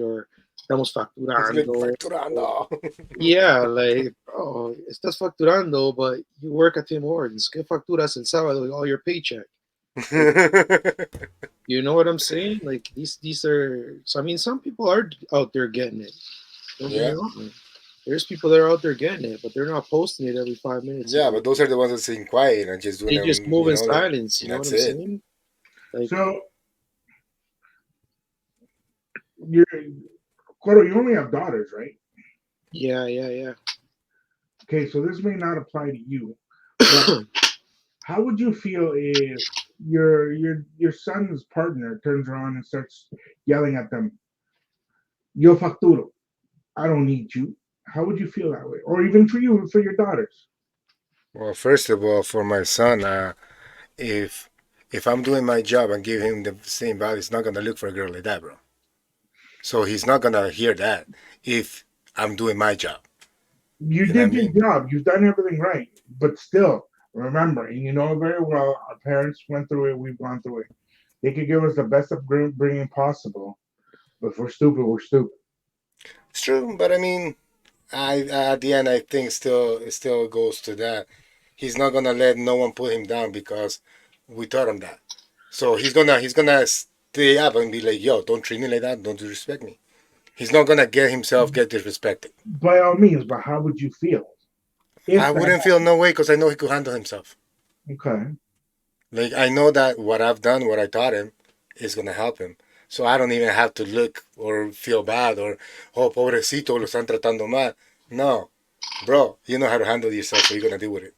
or estamos He's like facturando. Or, facturando. yeah, like oh, estás facturando, but you work at Tim Hortons. ¿Qué facturas el sábado? All your paycheck. Like, you know what I'm saying? Like these are. So I mean, some people are out there getting it. Don't get me Yeah. wrong. Man. There's people that are out there getting it, but they're not posting it every 5 minutes. Yeah, but those are the ones that sitting quiet and just doing They just them, move in like, silence. You know what that's I'm it. saying? Like, So you're, Coro, you only have daughters, right? yeah, yeah, yeah. Okay, so this may not apply to you, but how would you feel if your son's partner turns around and starts yelling at them, "Yo facturo, I don't need you." How would you feel that way? Or even for you, for your daughters? Well, first of all, for my son, if if I'm doing my job and give him the same value, he's not gonna look for a girl like that, bro. So he's not gonna hear that if I'm doing my job. You You know what I did your mean? job. You've done everything right. But still, remember, and you know very well, our parents went through it. We've gone through it. They could give us the best upbringing possible, but if we're stupid, we're stupid. It's true, but I mean, I at the end, I think still it still goes to that. He's not gonna let no one put him down because we taught him that. So he's gonna stay up and be like, yo, don't treat me like that. Don't disrespect me. He's not gonna get himself get disrespected. By all means, but how would you feel I if that wouldn't feel no way because I know he could handle himself. happened? Okay. Like I know that what I've done, what I taught him, is gonna help him. So I don't even have to look or feel bad or oh pobrecito lo están tratando mal. No, bro, you know how to handle yourself, so you're gonna deal with it.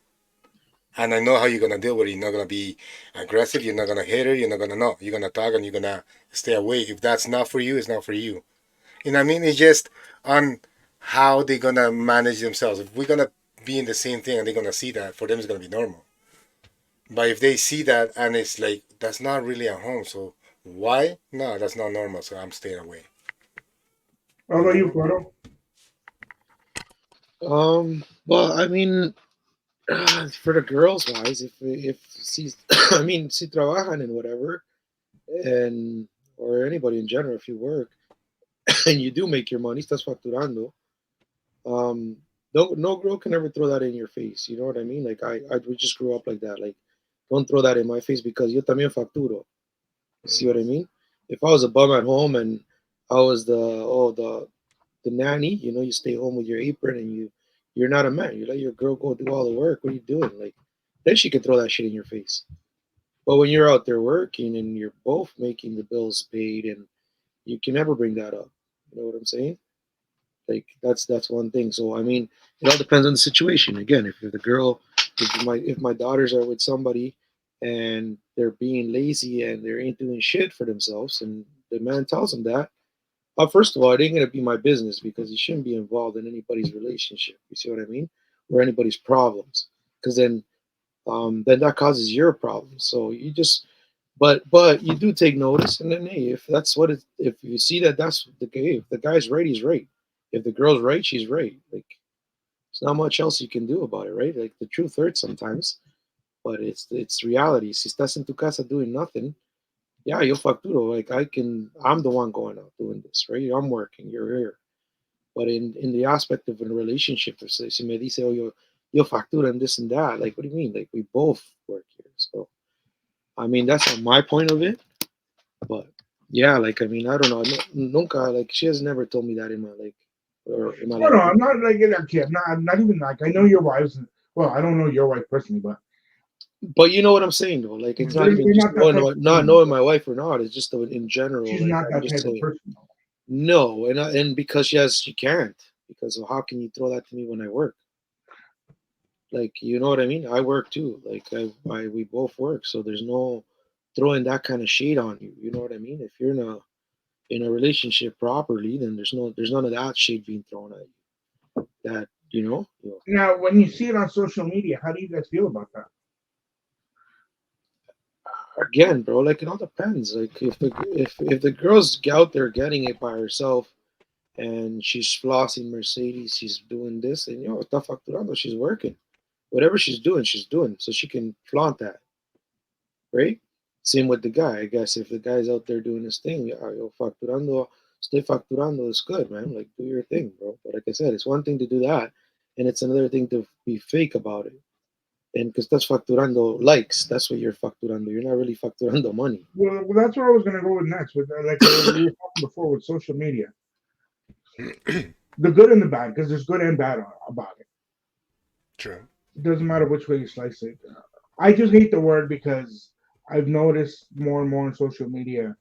And I know how you're gonna deal with it. You're not gonna be aggressive. You're not gonna hit her. You're not gonna no. You're gonna talk and you're gonna stay away. If that's not for you, it's not for you. You know what I mean? It's just on how they're gonna manage themselves. If we're gonna be in the same thing and they're gonna see that, for them it's gonna be normal. But if they see that and it's like that's not really at home, so why? No, that's not normal. So I'm staying away. How You about know? you, Coro? well, I mean, for the girls wise, if she's, I mean, si trabajan and whatever, and or anybody in general, if you work and you do make your money, estás facturando. Um, no girl can ever throw that in your face. You know what I mean? Like I we just grew up like that. Like, don't throw that in my face because yo también facturo. You see what I mean? If I was a bum at home and I was the nanny, you know, you stay home with your apron and you're not a man. You let your girl go do all the work. What are you doing? Like, then she can throw that shit in your face. But when you're out there working and you're both making the bills paid, and you can never bring that up. You know what I'm saying? Like that's one thing. So I mean, it all depends on the situation. Again, if the girl, if my daughters are with somebody and they're being lazy and they ain't doing shit for themselves, and the man tells them that, first of all, it ain't gonna be my business because you shouldn't be involved in anybody's relationship. You see what I mean? Or anybody's problems, because then that causes your problems. So you just, but you do take notice, and then hey, if that's what it, if you see that that's the case, if the guy's right, he's right. If the girl's right, she's right. Like, there's not much else you can do about it, right? Like the truth hurts sometimes, but it's reality. Si estás en tu casa doing nothing, yeah, yo facturo. Like I'm the one going out doing this, right? I'm working, you're here. But in the aspect of a relationship, if si me dice, oh, yo factura and this and that, like, what do you mean? Like, we both work here. So, I mean, that's on my point of it. But Yeah, like I mean, I don't know. Nunca, like she has never told me that in my No, no, life. I'm not like okay, I'm not even like I know your wives. Well, I don't know your wife personally, but But you know what I'm saying though. Like it's not even they're just not that type of not woman. knowing my wife or not. It's just in general. She's Like not I'm that just type of saying person. no, and because she can't because of how can you throw that to me when I work? Like you know what I mean? I work too. Like I we both work, so there's no throwing that kind of shade on you. You know what I mean? If you're in a relationship properly, then there's none of that shade being thrown at you. That Now, when you see it on social media, how do you guys feel about that? again, bro. Like it all depends. Like if the girl's out there getting it by herself and she's flossing Mercedes, she's doing this, and está facturando, she's working. Whatever she's doing, so she can flaunt that, right? Same with the guy. I guess if the guy's out there doing his thing, yeah, yo, facturando, stay facturando is good, man. Like do your thing, bro. But like I said, it's one thing to do that, and it's another thing to be fake about it. And because that's facturando likes, that's what you're facturando. You're not really facturando money. Well, that's where I was going to go with next. With like we were talking before with social media, the good and the bad, because there's good and bad about it. True. It doesn't matter which way you slice it. I just hate the word because I've noticed more and more on social media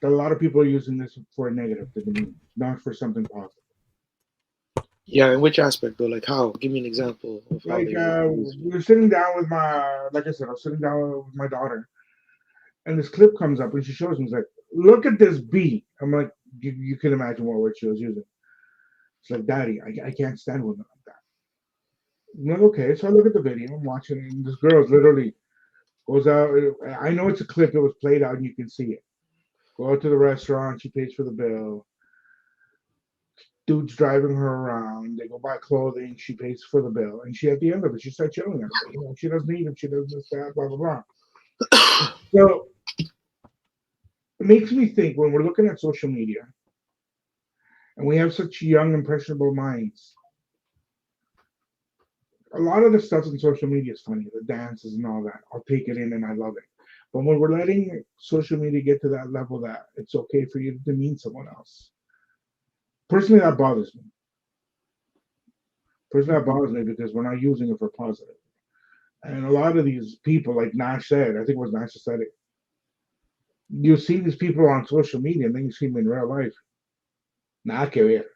that a lot of people are using this for a negative to demean, not for something positive. Yeah, in which aspect though? Like how? Give me an example of how Like they use we were sitting down with my, like I said, I was sitting down with my daughter, and this clip comes up, and she shows me, it's like, look at this bee. I'm like, you can imagine what word she was using. It's like, Daddy, I can't stand women like that. I'm like, okay, so I look at the video, I'm watching it, and this girl literally goes out. I know it's a clip, it was played out, and you can see it. Go out to the restaurant, she pays for the bill. Dude's driving her around. They go buy clothing. She pays for the bill, and she at the end of it, she starts yelling at her. She doesn't need him. She does this, that, blah blah blah. it? So it makes me think when we're looking at social media and we have such young, impressionable minds. A lot of the stuff in social media is funny, the dances and all that. I'll take it in and I love it. But when we're letting social media get to that level that it's okay for you to demean someone else, personally, that bothers me. Personally, that bothers me because we're not using it for positive. And a lot of these people, like Nash said, I think it was Nash that said it. You see these people on social media, and then you see them in real life. Nada que ver.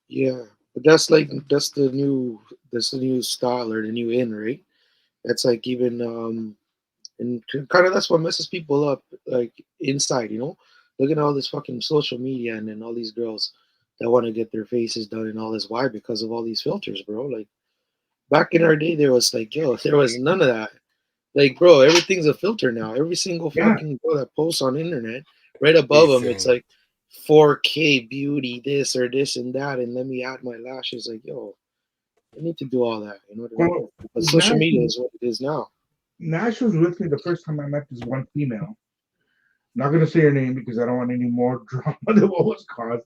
Yeah, but that's the new style or the new in, right? That's like even and kind of that's what messes people up like inside, Look at all this fucking social media and then all these girls that want to get their faces done and all this. Why? Because of all these filters, bro. Like back in our day, there was like, yo, there was none of that. Like, bro, everything's a filter now. Every single Yeah. fucking girl that posts on internet, right above them, it's Ethan. like 4K beauty, this or this and that, and let me add my lashes. Like, yo, I need to do all that. You know what I mean? Well, But social Nash, media is what it is now. Nash was with me the first time I met this one female. Not going to say her name because I don't want any more drama than what was caused.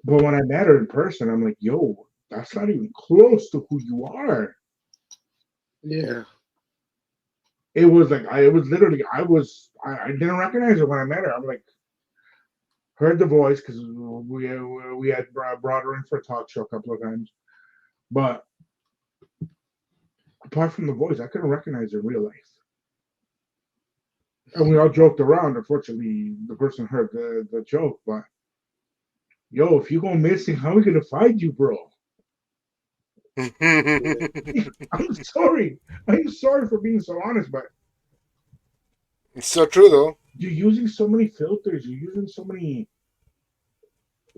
But when I met her in person, I'm like, yo, that's not even close to who you are. Yeah. It was like, it was literally, I didn't recognize her when I met her. I'm like, heard the voice because we had brought her in for a talk show a couple of times. But apart from the voice, I couldn't recognize her in real life. And we all joked around. Unfortunately, the person heard the joke. But yo, if you go missing, how are we gonna find you, bro? I'm sorry. I'm sorry for being so honest, but It's so true though. you're using so many filters. You're using so many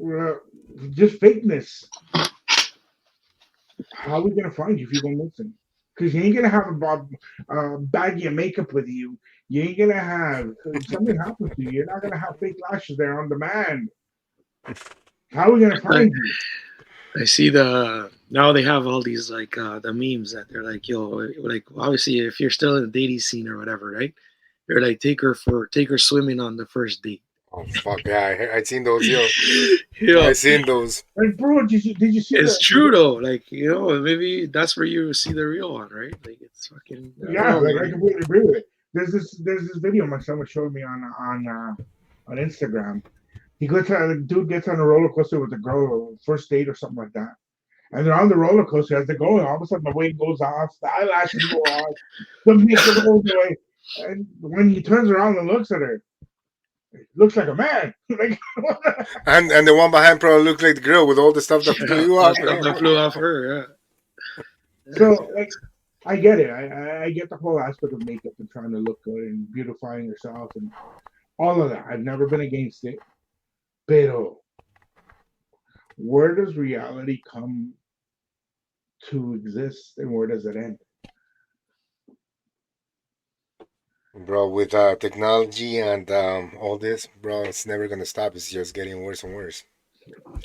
uh, just fakeness. How are we gonna find you if you go missing? Because you ain't gonna have a baggie of makeup with you. You ain't gonna have if something happens to you. You're not gonna have fake lashes there on demand. How are we gonna I, find you? I see the now they have all these like the memes that they're like, yo, like obviously if you're still in the dating scene or whatever, right? They're like take her swimming on the first date. Oh fuck yeah! I seen those, yo. Yo, I seen those. Like, bro, did you see it's the? true though. Like maybe that's where you see the real one, right? Like it's fucking I don't Yeah, know, like I man. completely agree with it. there's this video my son was showing me on Instagram. The dude gets on a roller coaster with a girl, first date or something like that. And they're on the roller coaster as they're going. All of a sudden, the weight goes off, the eyelashes go off, the makeup goes away. And when he turns around and looks at her, it looks like a man. Like, And the one behind probably looked like the girl with all the stuff that Yeah, flew all off. stuff that flew off her. Yeah. so, like, I get it. I get the whole aspect of makeup and trying to look good and beautifying yourself and all of that. I've never been against it. Pero, where does reality come to exist and where does it end? Bro, with technology and all this, bro, it's never gonna stop. It's just getting worse and worse.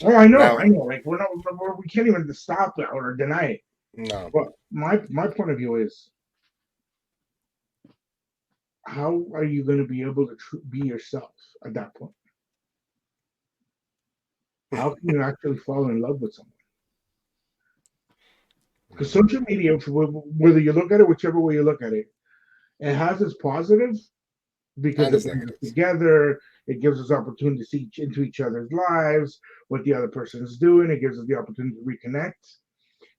Oh, I know, I Now, know. Like we can't even stop that or deny it. no, But my point of view is, how are you going to be able to be yourself at that point? How can you actually fall in love with someone? Because social media, whether you look at it, whichever way you look at it, it has its positives because and it it's brings us negatives. together. It gives us opportunity to see into each other's lives, what the other person is doing. It gives us the opportunity to reconnect.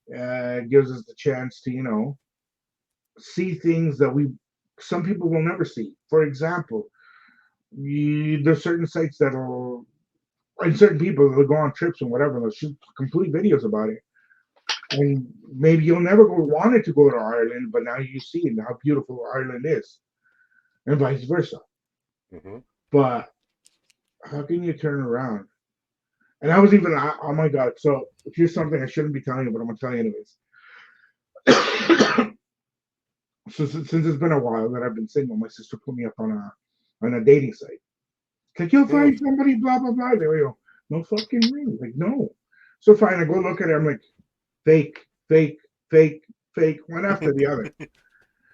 It gives us the chance to, see things that some people will never see. For example, there's certain sites that'll, and certain people will go on trips and whatever. They'll shoot complete videos about it, and maybe you'll never wanted to go to Ireland, but now you see how beautiful Ireland is, and vice versa. Hmm. But how can you turn around? And I was even, oh my god! So here's something I shouldn't be telling you, but I'm gonna tell you anyways. So since it's been a while that I've been single, my sister put me up on a dating site. It's like you'll Mm. find somebody, blah blah blah. There we go. No fucking way. Like no. So fine, I go look at it. I'm like, fake, fake, fake, fake, one after the other.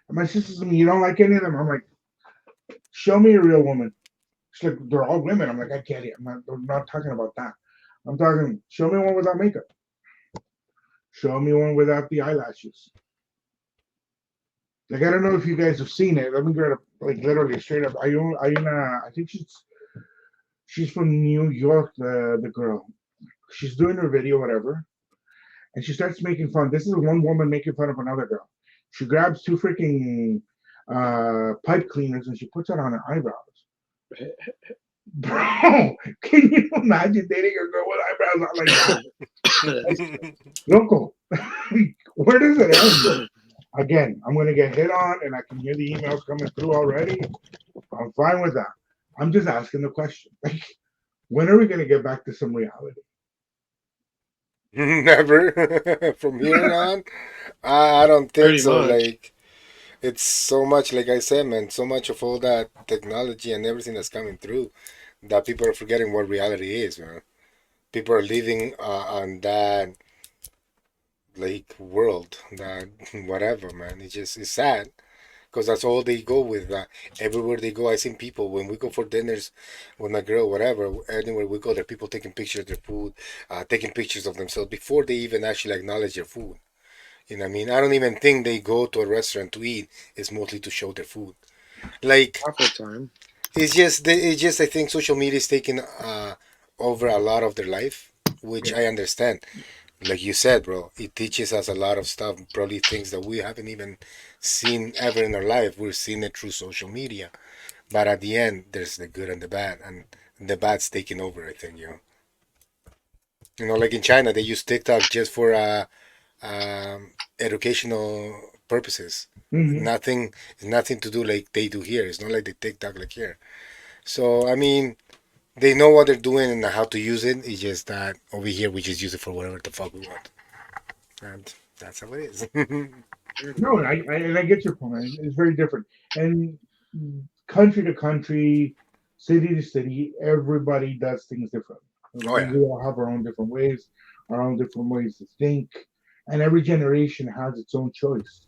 And my sister's like, you don't like any of them? I'm like, show me a real woman. She's like, they're all women. I'm like, I get it. I'm not talking about that. I'm talking, show me one without makeup. Show me one without the eyelashes. Like, I don't know if you guys have seen it. Let me grab it, like, literally straight up. I think she's from New York, the girl. She's doing her video, whatever, and she starts making fun. This is one woman making fun of another girl. She grabs two freaking pipe cleaners and she puts it on her eyebrows. Bro, can you imagine dating a girl with eyebrows on like that? Loco, where does it end? Again, I'm gonna get hit on, and I can hear the emails coming through already. I'm fine with that. I'm just asking the question. Like, when are we gonna get back to some reality? Never. From here on, I don't think Pretty so. much. Like, it's so much, like I said, man, so much of all that technology and everything that's coming through that people are forgetting what reality is, man. People are living on that like world, that whatever, man. It's sad because that's all they go with. Everywhere they go, I seen people when we go for dinners with my girl, whatever. Anywhere we go, there are people taking pictures of their food, taking pictures of themselves before they even actually acknowledge their food. You know what I mean? I don't even think they go to a restaurant to eat. It's mostly to show their food. Like Half the time. it's just I think social media is taking over a lot of their life, which Yeah. I understand. Like you said, bro, it teaches us a lot of stuff, probably things that we haven't even seen ever in our life. We're seeing it through social media. But at the end, there's the good and the bad, and the bad's taking over, I think, you know. Like in China, they use TikTok just for educational purposes. Hmm. Nothing to do like they do here. It's not like they TikTok like here. So, I mean, they know what they're doing and how to use it. It's just that over here, we just use it for whatever the fuck we want. And that's how it is. Pretty No, much. and I get your point. It's very different. And country to country, city to city, everybody does things different. Oh, yeah. We all have our own different ways, our own different ways to think, and every generation has its own choice.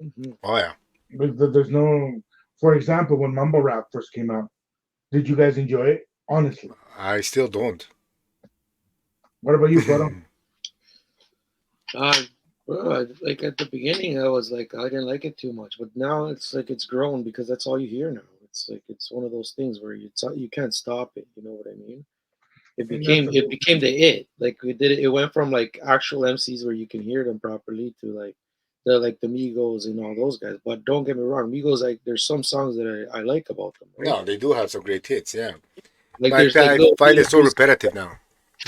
Hmm. Oh, yeah. There's no, for example, when mumble rap first came out, did you guys enjoy it? Honestly, I still don't. what about you, Coro? Uh, Like at the beginning, I was like, I didn't like it too much, but now it's like it's grown because that's all you hear now. It's like it's one of those things where you can't stop it. You know what I mean? And that's the It became the it. Like we did it. It went from like actual MCs where you can hear them properly to like the Migos and all those guys. But don't get me wrong, Migos like there's some songs that I like about them, right? No, they do have some great hits, yeah. Like But there's like I little find it so there's repetitive now.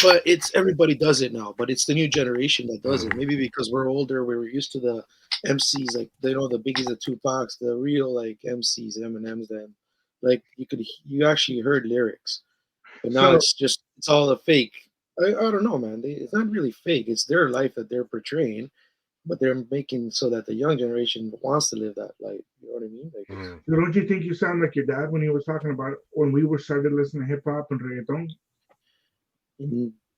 but it's everybody does it now. But it's the new generation that does it. Mm. Maybe because we're older, we were used to the MCs like they know the Biggies, the Tupacs, the real like MCs, Eminems. Then like you actually heard lyrics, but now so it's all a fake. I don't know, man. It's not really fake. It's their life that they're portraying, but they're making so that the young generation wants to live that life. You know what I mean? Like it's Mm. So don't you think you sound like your dad when he was talking about when we were started listening to hip hop and reggaeton?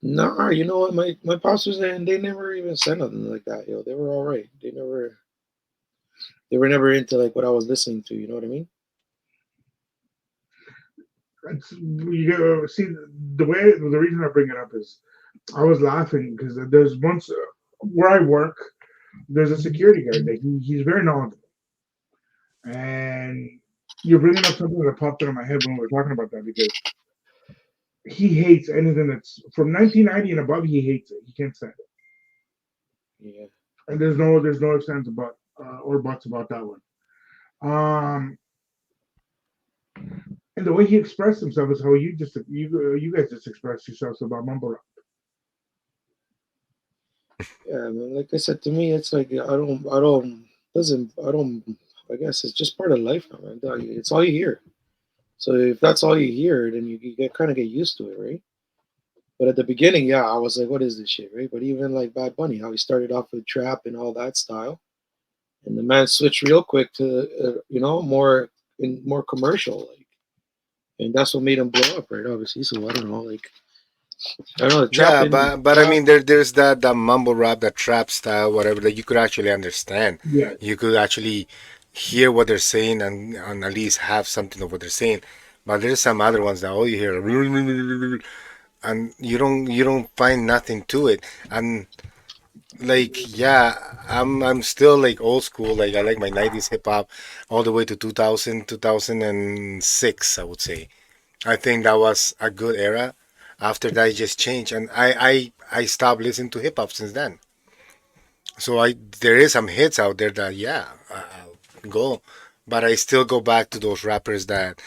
nah. You know what? My pops was there, and they never even said nothing like that. Yo, they were all right. They were never into like what I was listening to. You know what I mean? See the reason I bring it up is I was laughing because there's once where I work, there's a security guard that he's very knowledgeable, and you're bringing up something that popped into my head when we were talking about that because he hates anything that's from 1990 and above. He hates it. He can't stand it, Yeah. and there's no ifs ands about or buts about that one. Um, and the way he expressed himself is how you guys just expressed yourselves about mumble rap. Yeah, man. Like I said, to me, it's like I don't. I guess it's just part of life now, man. It's all you hear. So if that's all you hear, then you get kind of get used to it, right? But at the beginning, yeah, I was like, "What is this shit?" Right? But even like Bad Bunny, how he started off with trap and all that style, and the man switched real quick to more commercial, like, and that's what made him blow up, right? Obviously, so I don't know, like I don't know, the Yeah, trapping, but I mean there's that mumble rap, that trap style, whatever that you could actually understand. Yeah, You could actually hear what they're saying and at least have something of what they're saying. But there's some other ones that all you hear and you don't find nothing to it. And like yeah, I'm still like old school. Like I like my 90s hip hop all the way to 2000 2006, I would say. I think that was a good era. After that, it just changed, and I stopped listening to hip hop since then. So there is some hits out there that yeah, I'll go, but I still go back to those rappers that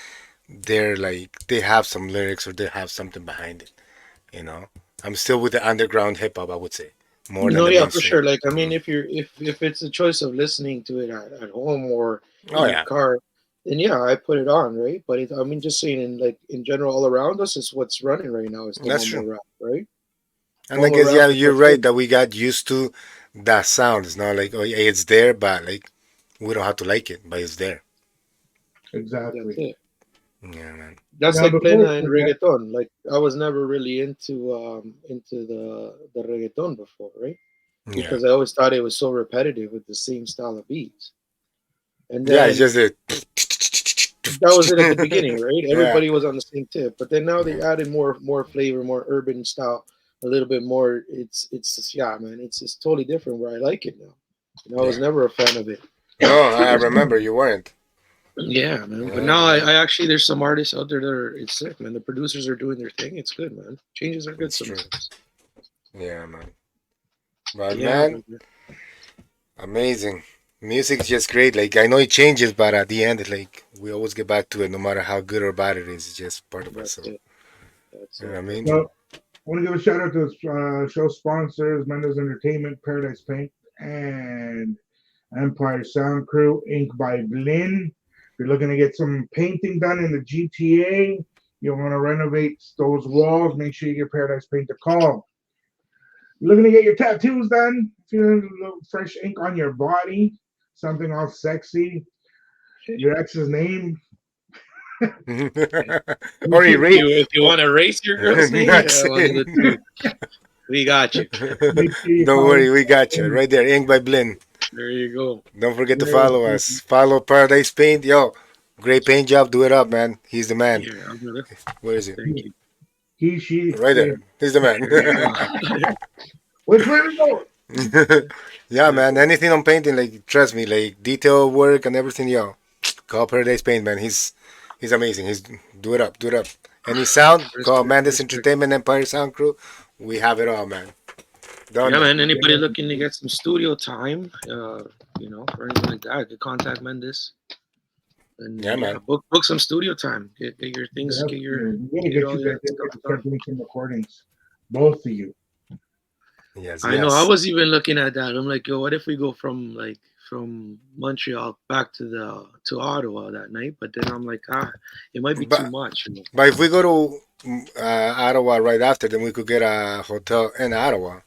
they're like they have some lyrics or they have something behind it. You know, I'm still with the underground hip hop. I would say more than no, the yeah, for mainstream. sure. Like, I mean, Mm. if it's a choice of listening to it at home or Oh in your yeah, car, then yeah, I put it on, right? But I mean, just saying, in general, all around us is what's running right now is the that's mumble true. rap, right? And I Mumble guess rap yeah, is you're what's it. right that we got used to that sound. It's not like oh yeah, it's there, but like we don't have to like it, but it's there. That's exactly. it. Yeah, man. That's Now like before plena I in forget, reggaeton. Like I was never really into the reggaeton before, right? Yeah. Because I always thought it was so repetitive with the same style of beats. And Yeah, it's then just a that was it at the beginning, right? yeah. Everybody was on the same tip, but then now they Yeah. added more flavor, more urban style, a little bit more. It's just, yeah, man. It's totally different. Where I like it now. I was Yeah. never a fan of it. No, I remember you weren't. Yeah, man. But Yeah, now man. I actually there's some artists out there that are it's sick, man. The producers are doing their thing. It's good, man. Changes are good It's true. sometimes. Yeah, man. But Yeah, man, brother. amazing. Music's just great. Like I know it changes, but at the end, it's like we always get back to it, no matter how good or bad it is. It's just part of us. That's So it. That's you know what it, I brother. mean? so I want to give a shout out to show sponsors: Mendes Entertainment, Paradise Paint, and Empire Sound Crew, Inc. by Blinn. If you're looking to get some painting done in the GTA, you want to renovate those walls, make sure you get Paradise Paint a call. You're looking to get your tattoos done, feeling a little fresh ink on your body, something all sexy, your ex's name. Or Make erase. If you Oh, want to erase your girl's name, yeah, that's one of the two. it. We got you. sure you Don't follow worry, we got you right there. Ink by Blinn. There you go. Don't forget to yeah, follow us. Follow Paradise Paint. Yo, great paint job. Do it up, man. He's the man. Yeah, I'm gonna Where is he? thank you. he, she, Right there. it. He's the man. There you go. Which way we go? Yeah, Yeah. man. Anything on painting, like trust me, like detail work and everything, yo. Call Paradise Paint, man. He's amazing. He's do it up, do it up. Any sound, call Respect, Mandis respect. Entertainment Empire Sound Crew. We have it all, man. Done Yeah, that. man. Anybody Yeah, looking to get some studio time, for anything like that, could contact Mendis. Yeah, And yeah, man. book some studio time. Get your things, definitely. We gotta get get all you guys your in there stuff to done. start doing some recordings. Both of you. Yes, I know. I yes. was even looking at that. I'm like, yo, what if we go from Montreal back to Ottawa that night? But then I'm like, it might be too But much. but if we go to Ottawa right after, then we could get a hotel in Ottawa.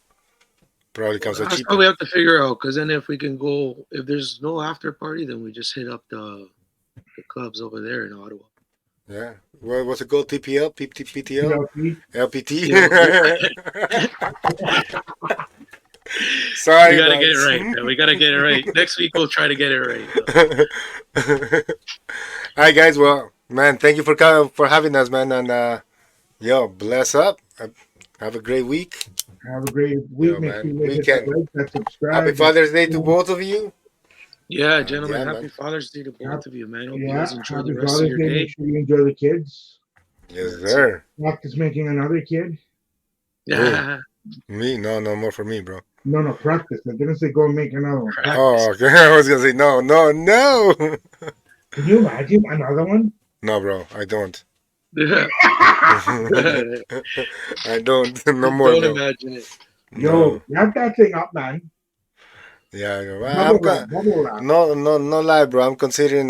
Probably Well, comes out that's what we cheaper. have to figure out. Because then if we can go, if there's no after party, then we just hit up the clubs over there in Ottawa. Yeah. What was it called? TPL, PTL, TLC. LPT. Yeah, we Sorry, gotta get it guys. right, man. We gotta get it right. Next week we'll try to get it right. All right, guys. Well, man, thank you for coming, for having us, man. And yo, bless up. Have a great week. Have a great week. Yo, Make sure man. you guys hit that Weekend. like, that Happy subscribe. Father's Day to both of you. Yeah, And gentlemen, yeah, man. happy Father's Day to both Hap- of you, man. Hope you Yeah, guys enjoy the happy rest of Father's your Day. Make day. sure you enjoy the kids. Yes, That's it. sir. Practice making another kid. Who? Yeah, Me? No, no more for me, bro. No, no, practice. I didn't say go and make another one. Practice. Oh, okay. I was gonna say no, no, no. Can you imagine another one? No, bro. I don't. yeah. I don't. No more, Don't bro. imagine it. Yo, No. wrap that thing up, man. Yeah, I know. Well, Bubble wrap, bubble wrap. no, no, no lie, bro. I'm considering.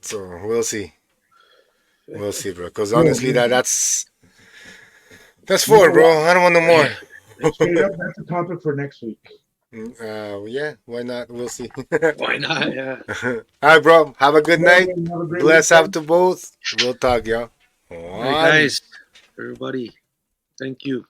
So we'll see. We'll see, bro. Because Yo, honestly, that's you four, know what? bro. I don't want no more. Straight up, that's a topic for next week. Yeah. Why not? We'll see. Why not? Yeah. All right, bro. Have a good night. Gentlemen, have a great Bless up weekend. to both. We'll talk, y'all. All right, One. guys, everybody, thank you.